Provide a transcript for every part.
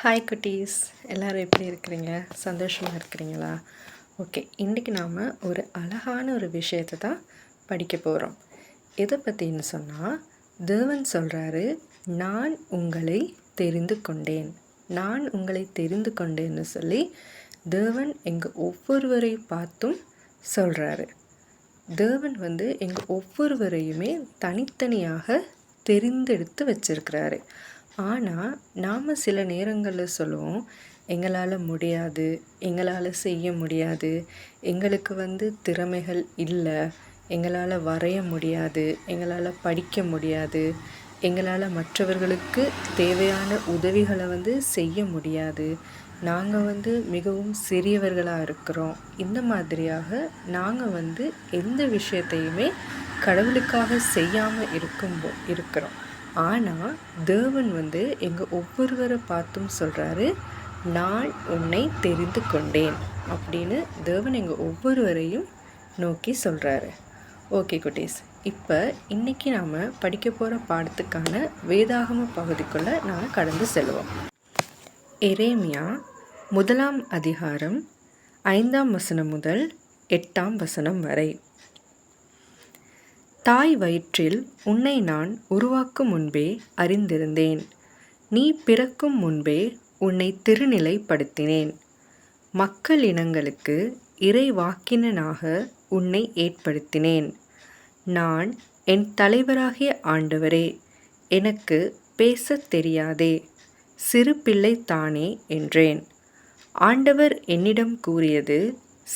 Hi குட்டீஸ், எல்லோரும் எப்படி இருக்கிறீங்க? சந்தோஷமாக இருக்கிறீங்களா? ஓகே, இன்றைக்கி நாம் ஒரு அழகான ஒரு விஷயத்தை தான் படிக்க போகிறோம். எதை பற்றின்னு சொன்னால், தேவன் சொல்கிறாரு, நான் உங்களை தெரிந்து கொண்டேன். நான் உங்களை தெரிந்து கொண்டேன்னு சொல்லி தேவன் எங்கள் ஒவ்வொருவரை பார்த்தும் சொல்கிறாரு. தேவன் எங்கள் ஒவ்வொருவரையுமே தனித்தனியாக தெரிந்தெடுத்து வச்சிருக்கிறாரு. ஆனால் நாம் சில நேரங்களில் சொல்லுவோம், எங்களால் முடியாது, எங்களால் செய்ய முடியாது, எங்களுக்கு திறமைகள் இல்லை, எங்களால் வரைய முடியாது, எங்களால் படிக்க முடியாது, எங்களால் மற்றவர்களுக்கு தேவையான உதவிகளை செய்ய முடியாது, நாங்கள் மிகவும் சிறியவர்களாக இருக்கிறோம். இந்த மாதிரியாக நாங்கள் எந்த விஷயத்தையுமே கடவுளுக்காக செய்யாமல் இருக்கிறோம். ஆனால் தேவன் எங்கள் ஒவ்வொருவரை பார்த்தும் சொல்கிறாரு, நான் உன்னை தெரிந்து கொண்டேன் அப்படின்னு தேவன் எங்கள் ஒவ்வொருவரையும் நோக்கி சொல்கிறாரு. ஓகே குட்டீஸ், இப்போ இன்றைக்கி நாம் படிக்க போகிற பாடத்துக்கான வேதாகம பகுதிக்குள்ளே நாம் கடந்து செல்வோம். எரேமியா 1 அதிகாரம் 5 வசனம் முதல் 8 வசனம் வரை. தாய் வயிற்றில் உன்னை நான் உருவாக்கும் முன்பே அறிந்திருந்தேன். நீ பிறக்கும் முன்பே உன்னை திருநிலைப்படுத்தினேன். மக்கள் இனங்களுக்கு இறைவாக்கினனாக உன்னை ஏற்படுத்தினேன். நான் என் தலைவராகிய ஆண்டவரே, எனக்கு பேசத் தெரியாதே, சிறு பிள்ளை தானே என்றேன். ஆண்டவர் என்னிடம் கூறியது,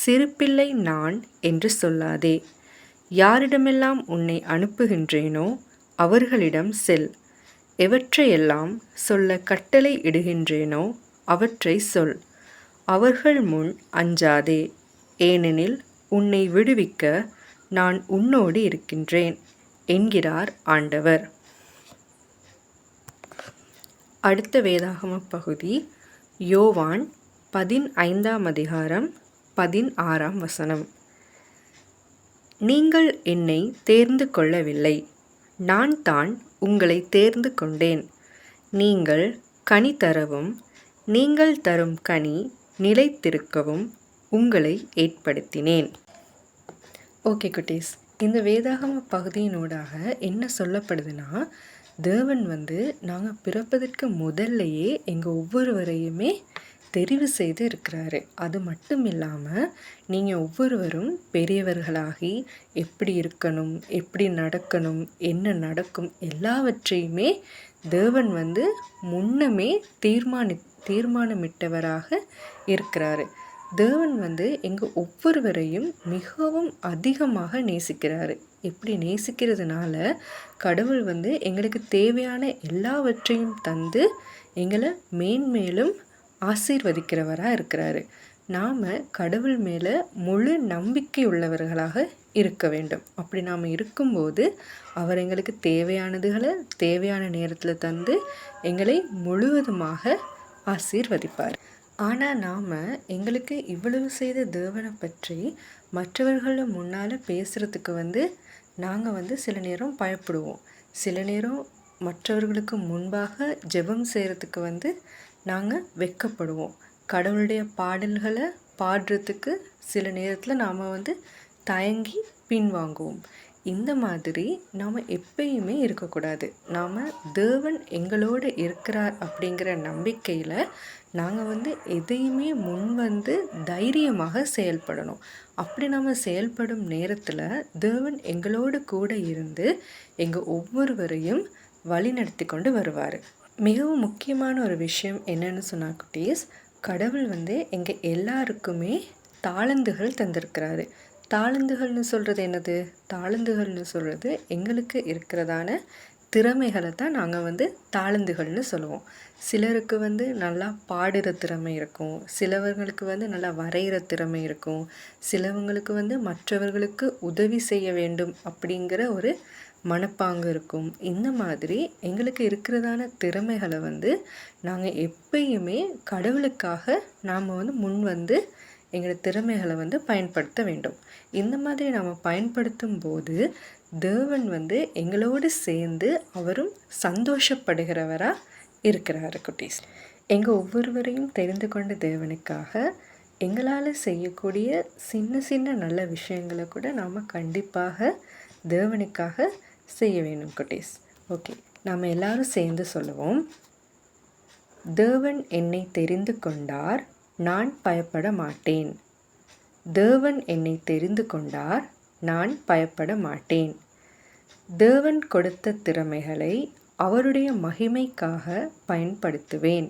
சிறு பிள்ளை நான் என்று சொல்லாதே. யாரிடமெல்லாம் உன்னை அனுப்புகின்றேனோ அவர்களிடம் செல். எவற்றையெல்லாம் சொல்ல கட்டளை இடுகின்றேனோ அவற்றை சொல். அவர்கள் முன் அஞ்சாதே, ஏனெனில் உன்னை விடுவிக்க நான் உன்னோடு இருக்கின்றேன் என்கிறார் ஆண்டவர். அடுத்த வேதாகம பகுதி யோவான் 15 அதிகாரம் 16 வசனம். நீங்கள் என்னை தேர்ந்து கொள்ளவில்லை, நான் தான் உங்களை தேர்ந்து கொண்டேன். நீங்கள் கனி தரவும், நீங்கள் தரும் கனி நிலைத்திருக்கவும் உங்களை ஏற்படுத்தினேன். ஓகே குட்டீஸ், இந்த வேதாகம பகுதியினூடாக என்ன சொல்லப்படுதுன்னா, தேவன் நாங்கள் பிறப்பதற்கு முதல்லையே எங்கள் ஒவ்வொருவரையுமே தெரிவு செய்து இருக்கிறாரு. அது மட்டும் இல்லாமல் நீங்கள் ஒவ்வொருவரும் பெரியவர்களாகி எப்படி இருக்கணும், எப்படி நடக்கணும், என்ன நடக்கும் எல்லாவற்றையுமே தேவன் முன்னமே தீர்மானமிட்டவராக இருக்கிறாரு. தேவன் எங்கள் ஒவ்வொருவரையும் மிகவும் அதிகமாக நேசிக்கிறாரு. இப்படி நேசிக்கிறதுனால கடவுள் எங்களுக்கு தேவையான எல்லாவற்றையும் தந்து எங்களை மேன்மேலும் ஆசீர்வதிக்கிறவராக இருக்கிறாரு. நாம் கடவுள் மேலே முழு நம்பிக்கை உள்ளவர்களாக இருக்க வேண்டும். அப்படி நாம் இருக்கும்போது அவர் எங்களுக்கு தேவையானதுகளை தேவையான நேரத்தில் தந்து எங்களை முழுவதுமாக ஆசீர்வதிப்பார். ஆனால் நாம் எங்களுக்கு இவ்வளவு செய்த தேவனை பற்றி மற்றவர்கள் முன்னால் பேசுகிறதுக்கு நாங்கள் சில நேரம் பயப்படுவோம். சில நேரம் மற்றவர்களுக்கு முன்பாக ஜெபம் செய்கிறதுக்கு நாங்கள் வெட்கப்படுவோம். கடவுளுடைய பாடல்களை பாடுறதுக்கு சில நேரத்தில் நாம் தயங்கி பின்வாங்குவோம். இந்த மாதிரி நாம் எப்பயுமே இருக்கக்கூடாது. நாம் தேவன் எங்களோடு இருக்கிறார் அப்படிங்கிற நம்பிக்கையில் நாங்கள் எதையுமே தைரியமாக செயல்படணும். அப்படி நாம் செயல்படும் நேரத்தில் தேவன் எங்களோடு கூட இருந்து எங்கள் ஒவ்வொருவரையும் வழி நடத்தி கொண்டு வருவார். மிகவும் முக்கியமான ஒரு விஷயம் என்னன்னு சொன்னால் குட்டீஸ், கடவுள் எங்கள் எல்லாருக்குமே தாளந்துகள் தந்திருக்கிறாரு. தாளந்துகள்னு சொல்கிறது என்னது? தாளந்துகள்னு சொல்கிறது எங்களுக்கு இருக்கிறதான திறமைகளை தான் நாங்கள் தாளந்துகள்னு சொல்லுவோம். சிலருக்கு நல்லா பாடுற திறமை இருக்கும், சிலவங்களுக்கு நல்லா வரைகிற திறமை இருக்கும், சிலவங்களுக்கு மற்றவர்களுக்கு உதவி செய்ய வேண்டும் அப்படிங்கிற ஒரு மனப்பாங்கு இருக்கும். இந்த மாதிரி எங்களுக்கு இருக்கிறதான திறமைகளை நாங்கள் எப்பயுமே கடவுளுக்காக நாம் முன் எங்களோட திறமைகளை பயன்படுத்த வேண்டும். இந்த மாதிரி நாம் பயன்படுத்தும் போது தேவன் எங்களோடு சேர்ந்து அவரும் சந்தோஷப்படுகிறவராக இருக்கிறாரு குட்டீஸ். எங்கள் ஒவ்வொருவரையும் தெரிந்து கொண்ட தேவனுக்காக எங்களால் செய்யக்கூடிய சின்ன சின்ன நல்ல விஷயங்களை கூட நாம் கண்டிப்பாக தேவனுக்காக செய்ய வேண்டும் குட்டீஸ். ஓகே, நாம் எல்லாரும் சேர்ந்து சொல்லுவோம். தேவன் என்னை தெரிந்து கொண்டார், நான் பயப்பட மாட்டேன். தேவன் என்னை தெரிந்து கொண்டார், நான் பயப்பட மாட்டேன். தேவன் கொடுத்த திறமைகளை அவருடைய மகிமைக்காக பயன்படுத்துவேன்.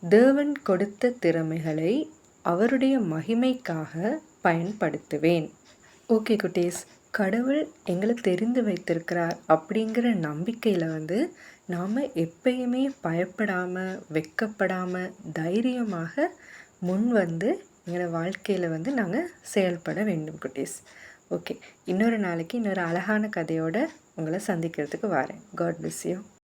தேவன் கொடுத்த திறமைகளை அவருடைய மகிமைக்காக பயன்படுத்துவேன். ஓகே குட்டீஸ், கடவுள் எங்களை தெரிந்து வைத்திருக்கிறார் அப்படிங்கிற நம்பிக்கையில் நாம் எப்பயுமே பயப்படாமல் வெட்கப்படாமல் தைரியமாக முன் எங்களோட வாழ்க்கையில் நாங்கள் செயல்பட வேண்டும் குட்டீஸ். ஓகே, இன்னொரு நாளைக்கு இன்னொரு அழகான கதையோடு உங்களை சந்திக்கிறதுக்கு வரேன். God bless you.